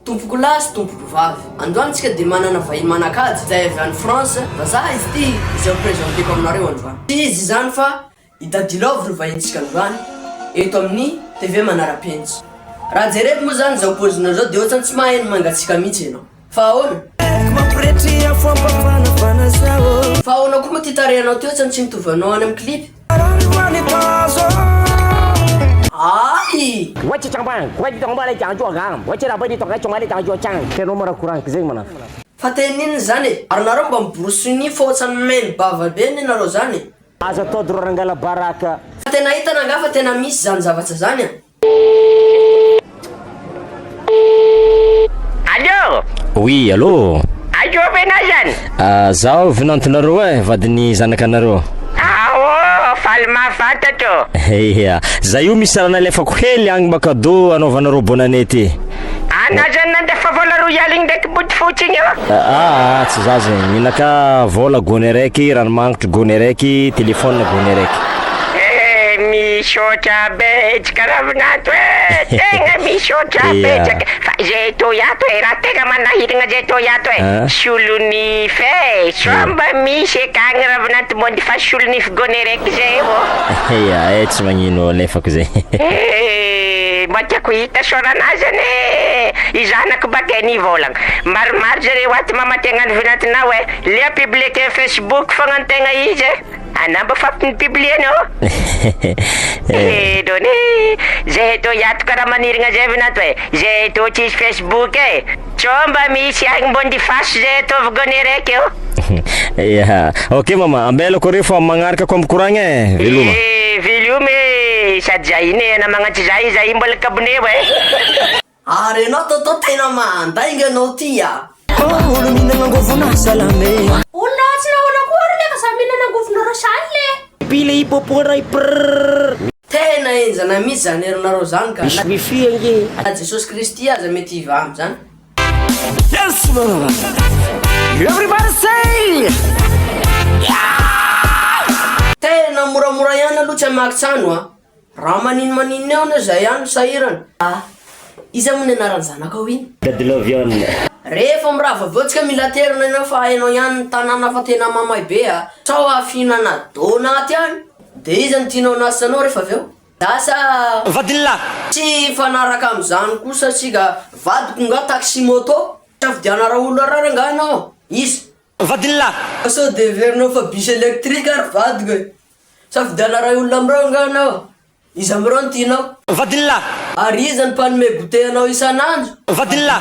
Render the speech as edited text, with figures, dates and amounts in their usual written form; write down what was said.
Tompoko lahy sy tompoko vavy. Androany tsika de manana vahiny manakajy zay avy any France. Vazaha izy ty izay présenté-ko aminareo androany. Izy zany fa i Dadi no vahintsika androany eto amin'ny TV Manara-penitra. Raha jereko moa zany zao paozina zao de ohatrany tsy maheno mangatsika mihitsy ianao. Fa ahoana? Fa ahoana koa moa ty tarehanao ty ohatrany tsy mitovy anao any amin'ny clip. Ay! Wacha chambang, wacha tomba le janjo gam, wacha la bani tonga chonga le janjo chang. Keno mara kurang kizeng mana. Fa tenin'ny zany e, ary nareo mba miborosy fa ohatrany meno bava be ny nareo zany e. Aza todo rangala baraka. Fa tena hita nanga fa tena misy zany zavatra zany a. Allô? Oui, allô? Ajo benazan. Zao vinantinareo vadiny zanakanareo. Falma fatato. Iya, zay io misy rana lefako hely agny makado anaovanareo bonane ty. Anazan nandefa vola royaling ndaiky boty fotsiny eo. Tsy za zegny, minaka vola gony raiky, ranomagnitry gony raiky, telefône gony raiky. Misotra betsaka ravinato e. Tegna misotra betsaka. Fa zay to yato e, raha tegna manahiragna zay to yato e. Solon'ny fe, somba misy ekagny ravinato mody fa solon'ny gony raiky zay vo. Iya, tsy magnino lefako zay. Mba tiako hita soranazany e. Izanako bakeny volagna. Maromaro zareo aty mamategna ny vinatinao e. Lea publike Facebook fogna antegna izy e. Anamba fampinipublie anao. Doni zay to yato karaha manirigna zay vinato e. Zay to tsisy Facebook e. Somba misy agny mbondi fasy zay to gony raiky eo. Iya, ok mama, ambelako re fa magnaraka ko amkoragna e. Veloma. Velume sady zay ine na magnatry zay mbola kabone e. Ary anao toto tena mandainga anao ty a. Olo minana angovona salame. Olona tsy nahoana koa ary le fa samy minana angofonareo sany le. Pile ipoporay prrrr. Tena enjana misy zany herinareo zany ka. Wifi ange. Jesosy Kristy aza mety ivamy zany. Yes mama. Everybody say. Tena moramora ihany aloha tsy amaky trano a. Raha maninona eo na zay ihany sahirana. Iza mo ny anaran'ny zanako iny? Dadi Lovion. Rehefa mirava votsika mila terina ianao fa hainao ihany tanàna fa tena mamay be a. Sao afinana donaty any. De iza ny tianao nasanao rehefa avy eo? Dasa Vadilla. tsy fanaraka am'izany kosa sika vadiko nga taxi moto. Safidianara olona rara nga anao. Izy. Vadilla. Sao de verinao fa bus électrique ary vadiko e. Safidianara olona amireo nga anao. Iza amireo ny tianao? Vadilla. Ary iza ny mpanome goûté anao isan'andro? Vadilla.